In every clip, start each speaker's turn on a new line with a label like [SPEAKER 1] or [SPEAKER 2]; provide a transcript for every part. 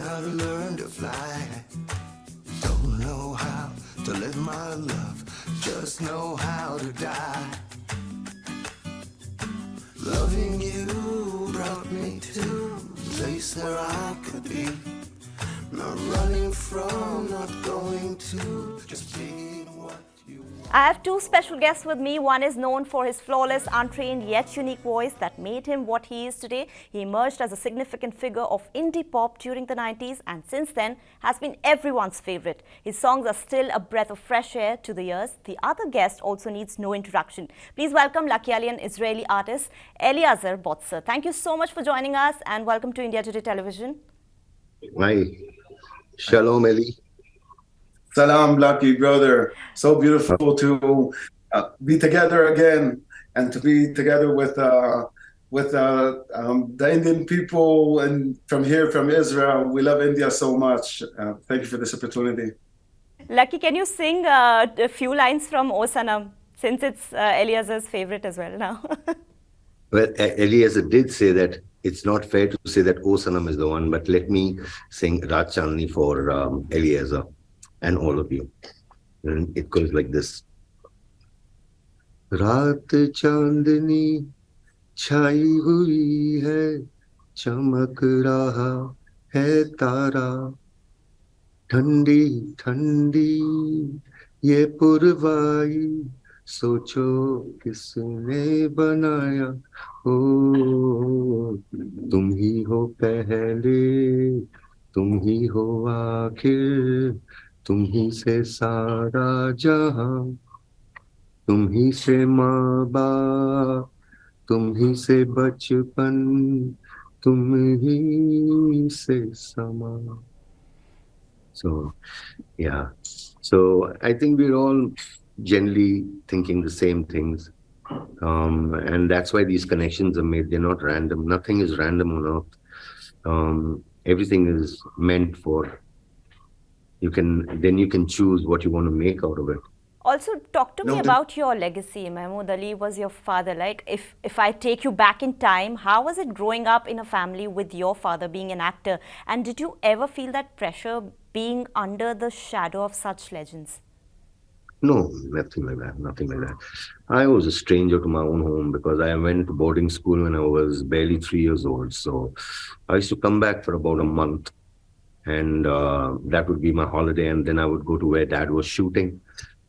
[SPEAKER 1] how to learn to fly. Don't know how to live my love, just know how to die. Loving you brought me to a place where I could be. Not running from, not going to, just being what you want.
[SPEAKER 2] I have two special guests with me. One is known for his flawless, untrained yet unique voice that made him what he is today. He emerged as a significant figure of indie pop during the 90s and since then has been everyone's favorite. His songs are still a breath of fresh air to the ears. The other guest also needs no introduction. Please welcome Lakialian Israeli artist Eliezer Botzer. Thank you so much for joining us and welcome to India Today Television.
[SPEAKER 3] Hi. Shalom, Eli.
[SPEAKER 4] Salam, Lucky brother. So beautiful to be together again and to be together with the Indian people and from here, from Israel. We love India so much. Thank you for this opportunity.
[SPEAKER 2] Lucky, can you sing a few lines from O Sanam, since it's Eliezer's favorite as well now?
[SPEAKER 3] Well, Eliezer did say that it's not fair to say that O Sanam is the one, but let me sing Raat Chandni for Eliezer and all of you. And it goes like this. Raat Chandni chai hui hai, chamak raha hai tara. Thandi, thandi, ye purvai, सोचो किसने बनाया हो तुम ही हो पहले तुम ही हो आखिर तुम ही से सारा जहां तुम ही से माँ बाप तुम ही से बचपन तुम ही से समा. So yeah, so I think we're all generally thinking the same things, and that's why these connections are made. They're not random. Nothing is random on earth. Everything is meant for you can choose what you want to make out of it.
[SPEAKER 2] Also, talk to me about your legacy. Mahmood Ali was your father. Like, if I take you back in time, how was it growing up in a family with your father being an actor? And did you ever feel that pressure being under the shadow of such legends?
[SPEAKER 3] No, nothing like that. Nothing like that. I was a stranger to my own home because I went to boarding school when I was barely 3 years old. So I used to come back for about a month, and that would be my holiday. And then I would go to where Dad was shooting,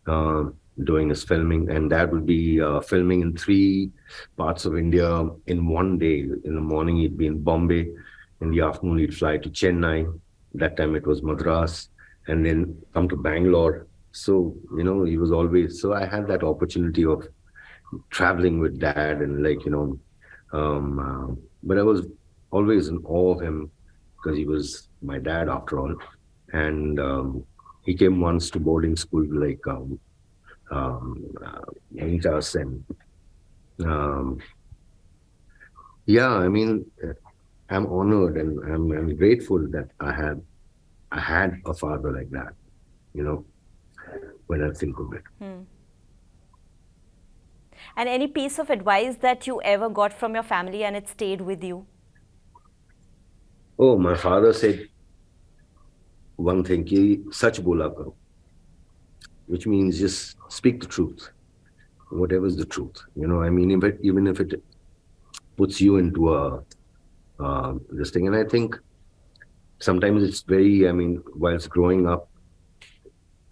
[SPEAKER 3] doing his filming. And Dad would be filming in 3 parts of India in one day. In the morning, he'd be in Bombay. In the afternoon, he'd fly to Chennai. That time it was Madras, and then come to Bangalore. So, he was always, so I had that opportunity of traveling with Dad and but I was always in awe of him because he was my dad after all. And he came once to boarding school, meet us and I'm honored and I'm grateful that I had a father like that, when I think of it.
[SPEAKER 2] And any piece of advice that you ever got from your family and it stayed with you?
[SPEAKER 3] Oh, my father said one thing, ki sach bola karo, which means just speak the truth, whatever is the truth. Even if it puts you into this thing. And I think sometimes it's very, whilst growing up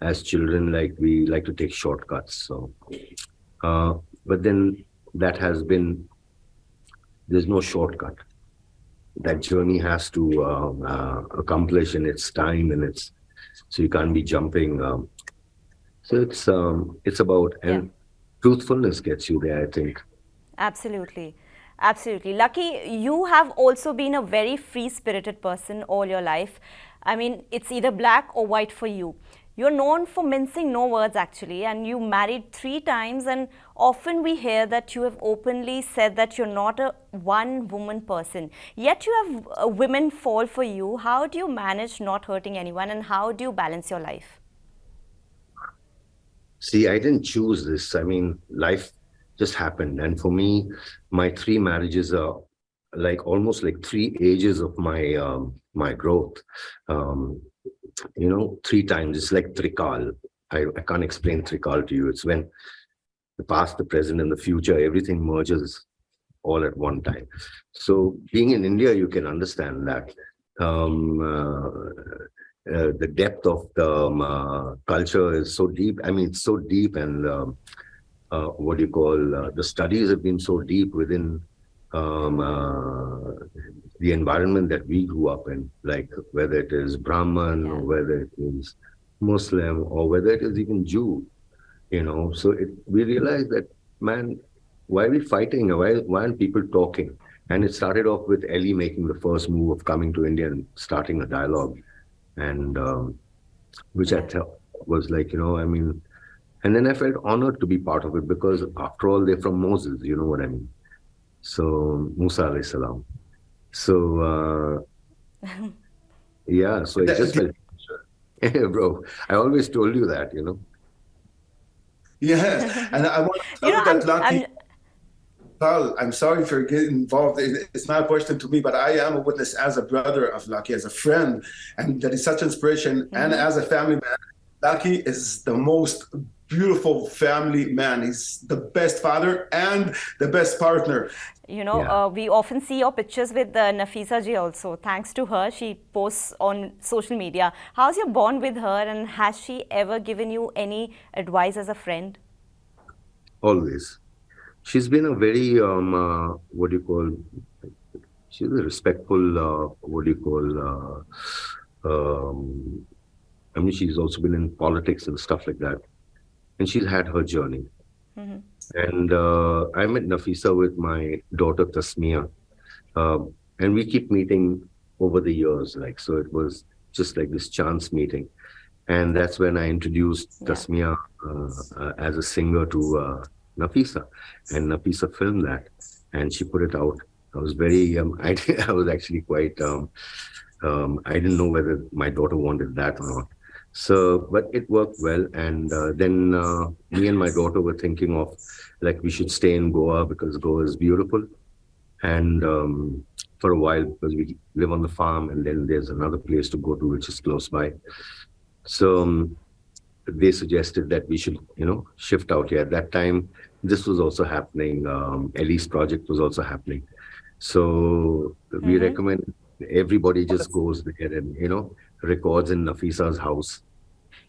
[SPEAKER 3] as children, we like to take shortcuts. So, but then that has been, there's no shortcut. That journey has to accomplish in its time, and so you can't be jumping. So it's about, and truthfulness gets you there, I think.
[SPEAKER 2] Absolutely. Absolutely. Lucky, you have also been a very free-spirited person all your life. It's either black or white for you. You're known for mincing no words, actually, and you married 3 times, and often we hear that you have openly said that you're not a one-woman person. Yet you have women fall for you. How do you manage not hurting anyone, and how do you balance your life?
[SPEAKER 3] See, I didn't choose this. Life just happened. And for me, my 3 marriages are like almost like 3 ages of my growth. Um, 3 times. It's like Trikal. I can't explain Trikal to you. It's when the past, the present, and the future, everything merges all at one time. So being in India, you can understand that. The depth of the culture is so deep. I mean, it's so deep, and what do you call the studies have been so deep within um, uh, the environment that we grew up in, like whether it is Brahman or whether it is Muslim or whether it is even Jew. So we realized that, man, why are we fighting? Why aren't people talking? And it started off with Ellie making the first move of coming to India and starting a dialogue, and which I thought was like, I mean, and then I felt honored to be part of it because after all, they're from Moses, you know what I mean? So Musa alayhi salam. So yeah, so it just felt, bro, I always told you that,
[SPEAKER 4] Yeah, and I want to tell you that Lucky. Carl, I'm sorry for getting involved. It's not a question to me, but I am a witness as a brother of Lucky, as a friend, and that is such inspiration. And as a family man, Lucky is the most beautiful family man. He's the best father and the best partner.
[SPEAKER 2] We often see your pictures with Nafisa ji also. Thanks to her, she posts on social media. How's your bond with her, and has she ever given you any advice as a friend?
[SPEAKER 3] Always. She's been a very, what do you call, she's a respectful, what do you call, I mean, she's also been in politics and stuff like that. And she's had her journey. And I met Nafisa with my daughter Tasmia. And we keep meeting over the years. So it was just like this chance meeting. And that's when I introduced Tasmia as a singer to Nafisa. And Nafisa filmed that. And she put it out. I was very, I was actually quite, I didn't know whether my daughter wanted that or not. So, but it worked well. And then me and my daughter were thinking of we should stay in Goa because Goa is beautiful. And for a while, because we live on the farm, and then there's another place to go to, which is close by. So they suggested that we should, shift out here. At that time, this was also happening. Ellie's project was also happening. So we recommend everybody just goes there and, records in Nafisa's house.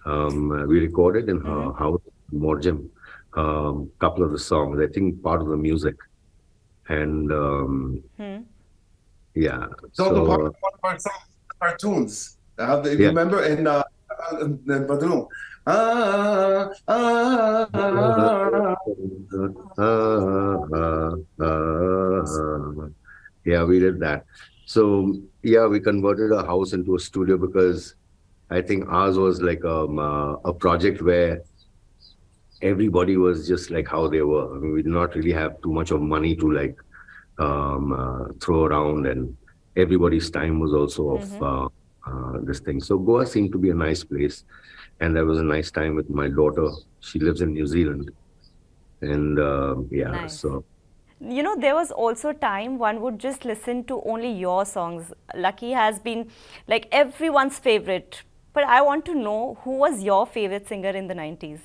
[SPEAKER 3] We recorded in her house, Morjam, couple of the songs, I think part of the music. And yeah.
[SPEAKER 4] So one of our cartoons. Remember in Badroom?
[SPEAKER 3] Yeah, we did that. So yeah, we converted our house into a studio because I think ours was like a project where everybody was just like how they were. I mean, we did not really have too much of money to throw around, and everybody's time was also of this thing. So Goa seemed to be a nice place, and that was a nice time with my daughter. She lives in New Zealand, and
[SPEAKER 2] Nice.
[SPEAKER 3] so.
[SPEAKER 2] There was also a time one would just listen to only your songs. Lucky has been like everyone's favorite. But I want to know, who was your favorite singer in the 90s?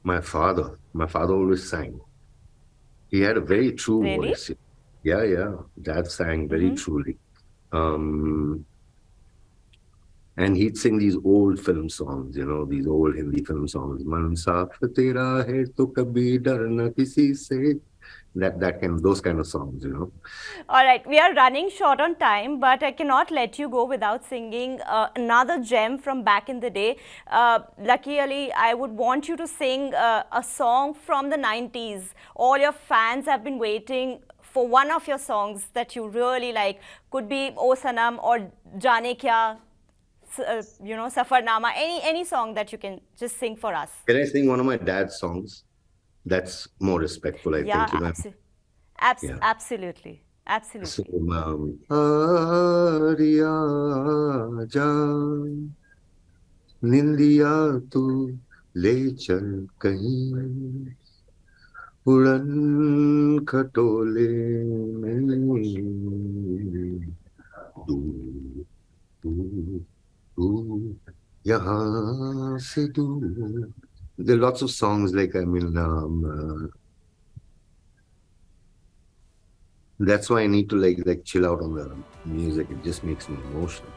[SPEAKER 3] My father always sang. He had a very true voice. Yeah. Dad sang very truly. And he'd sing these old film songs, these old Hindi film songs. Man saaf tera hai to kabhi dar na kisi se. Those kind of songs,
[SPEAKER 2] All right, we are running short on time, but I cannot let you go without singing another gem from back in the day. Lucky Ali, I would want you to sing a song from the 90s. All your fans have been waiting for one of your songs that you really like. Could be O Sanam or Jaane Kya, Safarnama, any song that you can just sing for us.
[SPEAKER 3] Can I sing one of my dad's songs? That's more respectful, I think.
[SPEAKER 2] Absolutely.
[SPEAKER 3] So, Ariya Jaan, Nindiya tu le chal kahin, उड़न खटोले में दूर दूर दूर यहाँ से दूर. There are lots of songs like, I mean, that's why I need to like chill out on the music. It just makes me emotional.